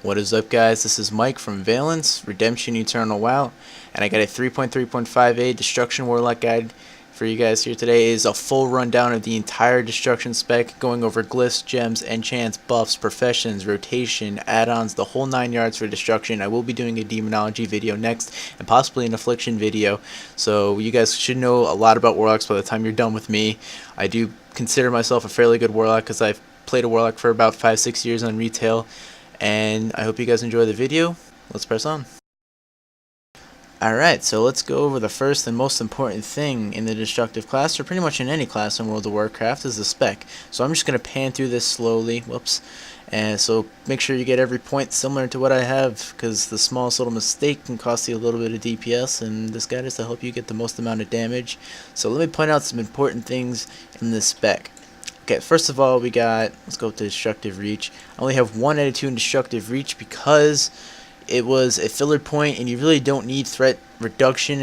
What is up, guys? This is Mike from Valence, Redemption Eternal WoW, and I got a 3.3.5a Destruction Warlock guide for you guys here today. It is a full rundown of the entire Destruction spec, going over glyphs, gems, enchants, buffs, professions, rotation, add-ons, the whole 9 yards for Destruction. I will be doing a demonology video next, and possibly an affliction video, so you guys should know a lot about Warlocks by the time you're done with me. I do consider myself a fairly good Warlock because I've played a Warlock for about 5-6 years on retail. And I hope you guys enjoy the video. Let's press on. Alright, so let's go over the first and most important thing in the destructive class, or pretty much in any class in World of Warcraft, is the spec. So I'm just going to pan through this slowly, and so make sure you get every point similar to what I have, because the smallest little mistake can cost you a little bit of DPS, and this guide is to help you get the most amount of damage. So let me point out some important things in this spec. Okay, first of all, let's go to Destructive Reach. I only have 1 out of 2 in Destructive Reach because it was a filler point, and you really don't need threat reduction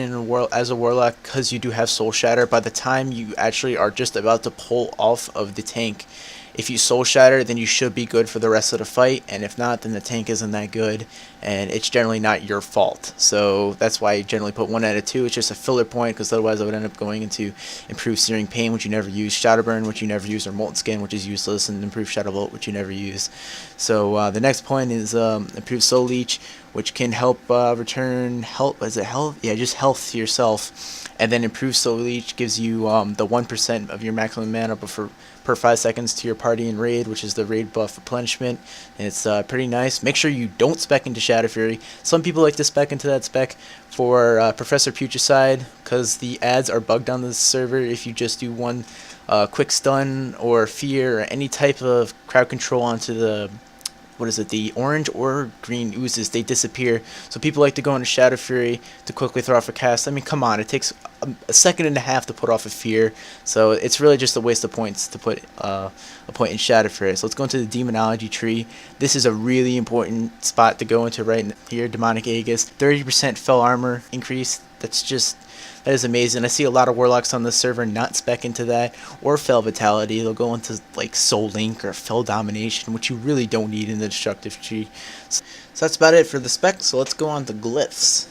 as a Warlock because you do have Soul Shatter. By the time you actually are just about to pull off of the tank, if you Soul Shatter, then you should be good for the rest of the fight, and if not, then the tank isn't that good, and it's generally not your fault. So that's why I generally put 1 out of 2. It's just a filler point, because otherwise I would end up going into Improved Searing Pain, which you never use, Shadow Burn, which you never use, or Molten Skin, which is useless, and Improved Shadow Bolt, which you never use. So the next point is Improved Soul Leech, which can help return health. Is it health? Yeah, just health to yourself. And then Improved Soul Leech gives you the 1% of your maximum mana per 5 seconds to your party in raid, which is the raid buff replenishment, and it's pretty nice. Make sure you don't spec into Shadow Fury. Some people like to spec into that spec for Professor Putricide, because the ads are bugged on the server. If you just do one quick stun or fear or any type of crowd control onto the the orange or green oozes, they disappear. So people like to go into Shadow Fury to quickly throw off a cast. I mean, come on, it takes a second and a half to put off a fear, so it's really just a waste of points to put a point in Shadow Fury. So let's go into the Demonology tree. This is a really important spot to go into right here. Demonic Aegis, 30% fell armor increase. That is amazing. I see a lot of Warlocks on this server not spec into that, or Fell Vitality. They'll go into like Soul Link or Fell Domination, which you really don't need in the destructive tree. So that's about it for the spec, so let's go on to Glyphs.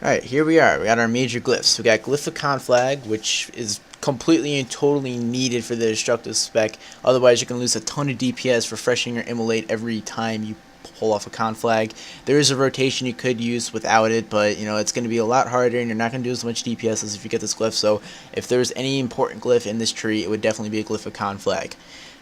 Alright, here we are. We got our major Glyphs. We got Glyph of Conflagrate, which is completely and totally needed for the destructive spec. Otherwise, you can lose a ton of DPS refreshing your Immolate every time you pull off a conflag. There is a rotation you could use without it, but you know, it's going to be a lot harder, and you're not going to do as much DPS as if you get this glyph. So if there's any important glyph in this tree, it would definitely be a Glyph of Conflag.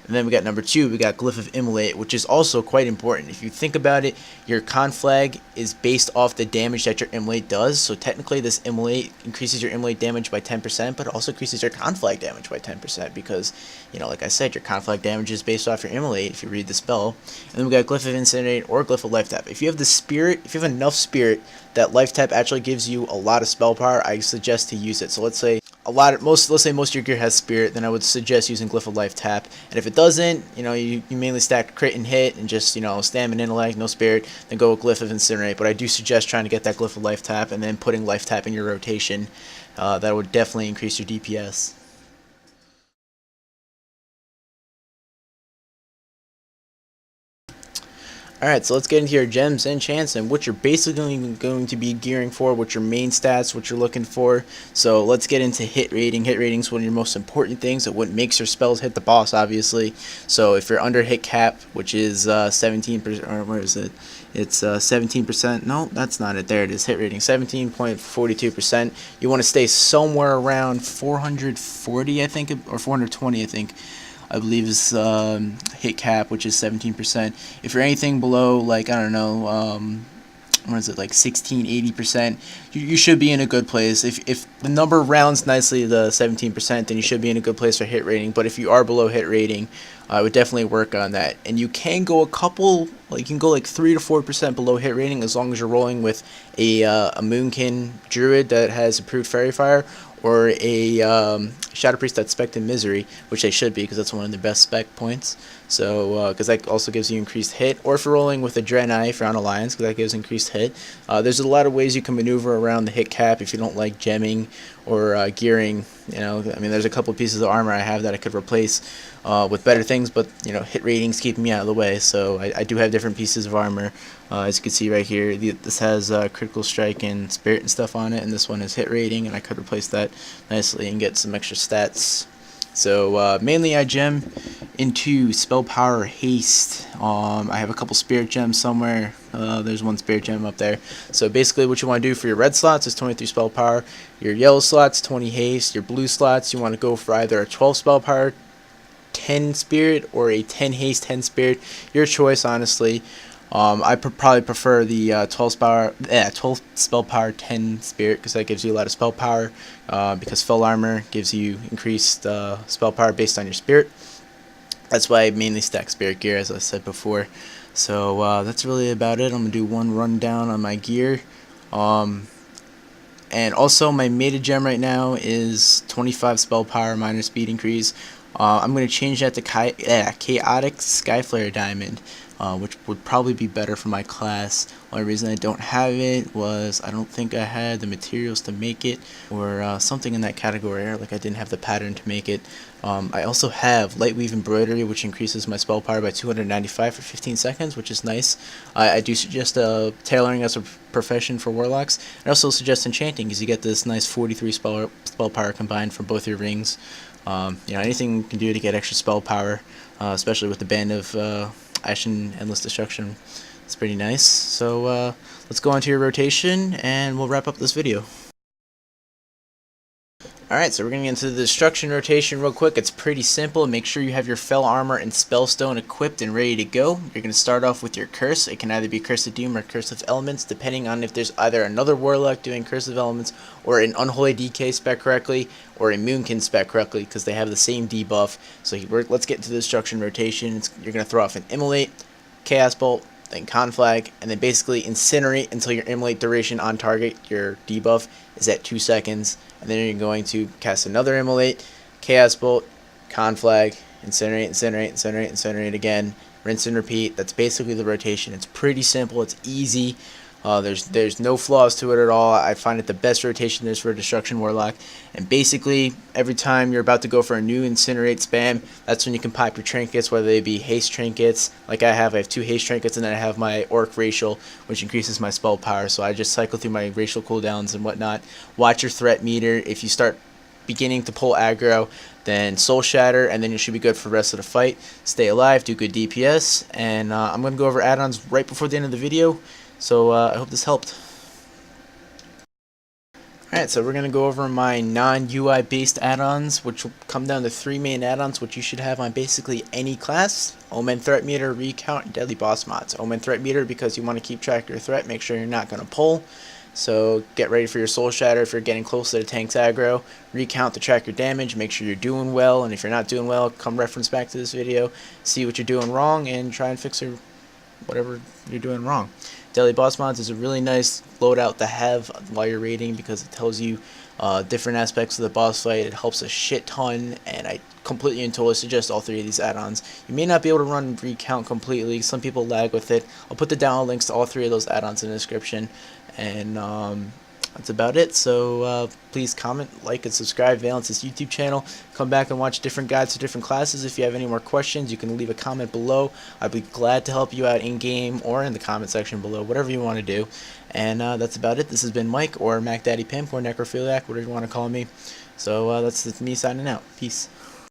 And then we got number 2, we got Glyph of Immolate, which is also quite important. If you think about it, your conflag is based off the damage that your Immolate does. So technically this Immolate increases your Immolate damage by 10%, but it also increases your conflag damage by 10%, because, you know, like I said, your conflag damage is based off your Immolate if you read the spell. And then we got Glyph of Incinerate or Glyph of Life Tap. If you have the spirit, if you have enough spirit that Life Tap actually gives you a lot of spell power, I suggest to use it. So let's say most of your gear has spirit, then I would suggest using Glyph of Life Tap. And if it doesn't, you know, you mainly stack crit and hit and just, you know, stamina, intellect, no spirit, then go with Glyph of Incinerate. But I do suggest trying to get that Glyph of Life Tap and then putting Life Tap in your rotation. That would definitely increase your DPS. Alright, so let's get into your gems, enchants, and what you're basically going to be gearing for, what your main stats, what you're looking for. So let's get into hit rating. Hit rating is one of your most important things. It what makes your spells hit the boss, obviously. So if you're under hit cap, which is 17%, or where is it? It's 17%. No, that's not it. There it is. Hit rating 17.42%. You want to stay somewhere around 440, I think, or 420, I believe is hit cap, which is 17%. If you're anything below, like, I don't know, what is it, like 16-80%, you should be in a good place. If the number rounds nicely to the 17%, then you should be in a good place for hit rating. But if you are below hit rating, I would definitely work on that. And you can go you can go like 3 to 4% below hit rating, as long as you're rolling with a Moonkin Druid that has improved Fairy Fire, or a Shadow Priest that's spec'd in Misery, which they should be, because that's one of the best spec points. So because that also gives you increased hit, or if you're rolling with Addons I if you're on Alliance, because that gives increased hit. There's a lot of ways you can maneuver around the hit cap if you don't like gemming or gearing. You know, I mean, there's a couple pieces of armor I have that I could replace with better things, but you know, hit ratings keep me out of the way. So I do have different pieces of armor. As you can see right here, this has critical strike and spirit and stuff on it, and this one is hit rating, and I could replace that nicely and get some extra stats. So mainly I gem into spell power haste. I have a couple spirit gems somewhere. There's one spirit gem up there. So basically what you want to do for your red slots is 23 spell power. Your yellow slots 20 haste. Your blue slots you want to go for either a 12 spell power 10 spirit or a 10 haste 10 spirit. Your choice, honestly. I probably prefer the 12 spell power 10 spirit, because that gives you a lot of spell power, because fell armor gives you increased spell power based on your spirit. That's why I mainly stack spirit gear, as I said before. So that's really about it. I'm gonna do one rundown on my gear. And also my mated gem right now is 25 spell power minor speed increase. I'm going to change that to chaotic Skyflare diamond, which would probably be better for my class. Only reason I don't have it was I don't think I had the materials to make it, or something in that category, or like I didn't have the pattern to make it. I also have light weave embroidery, which increases my spell power by 295 for 15 seconds, which is nice. I do suggest tailoring as a profession for Warlocks. I also suggest enchanting, because you get this nice 43 spell power combined from both your rings. You know, anything you can do to get extra spell power, especially with the Band of Ashen Endless Destruction, it's pretty nice. So let's go on to your rotation, and we'll wrap up this video. Alright, so we're going to get into the destruction rotation real quick. It's pretty simple. Make sure you have your fell armor and spellstone equipped and ready to go. You're going to start off with your curse. It can either be Curse of Doom or Curse of Elements, depending on if there's either another Warlock doing Curse of Elements, or an Unholy DK spec correctly, or a Moonkin spec correctly, because they have the same debuff. So let's get into the destruction rotation. You're going to throw off an Immolate, Chaos Bolt, then Conflag, and then basically Incinerate until your Immolate duration on target, your debuff, is at 2 seconds. And then you're going to cast another Immolate, Chaos Bolt, Conflag, Incinerate, Incinerate, Incinerate, Incinerate again, rinse and repeat. That's basically the rotation. It's pretty simple. It's easy. There's no flaws to it at all. I find it the best rotation there's for a Destruction Warlock. And basically, every time you're about to go for a new Incinerate Spam, that's when you can pop your Trinkets, whether they be Haste Trinkets, like I have 2 Haste Trinkets, and then I have my Orc Racial, which increases my spell power. So I just cycle through my Racial cooldowns and whatnot. Watch your threat meter. If you start beginning to pull aggro, then Soul Shatter, and then you should be good for the rest of the fight. Stay alive, do good DPS, and I'm going to go over add-ons right before the end of the video. So I hope this helped. Alright, so we're going to go over my non-UI based add-ons, which will come down to 3 main add-ons, which you should have on basically any class: Omen Threat Meter, Recount, and Deadly Boss Mods. Omen Threat Meter because you want to keep track of your threat, make sure you're not going to pull. So get ready for your Soul Shatter if you're getting close to the tank's aggro. Recount to track your damage, make sure you're doing well, and if you're not doing well, come reference back to this video, see what you're doing wrong, and try and fix whatever you're doing wrong. Daily Boss Mods is a really nice loadout to have while you're raiding, because it tells you different aspects of the boss fight. It helps a shit ton, and I completely and totally suggest all 3 of these add-ons. You may not be able to run Recount completely. Some people lag with it. I'll put the download links to all 3 of those add-ons in the description, and that's about it. So please comment, like, and subscribe Valence's YouTube channel. Come back and watch different guides to different classes. If you have any more questions, you can leave a comment below. I'd be glad to help you out in-game or in the comment section below, whatever you want to do. And that's about it. This has been Mike, or Mac Daddy Pimp, or Necrophiliac, whatever you want to call me. So that's me signing out. Peace.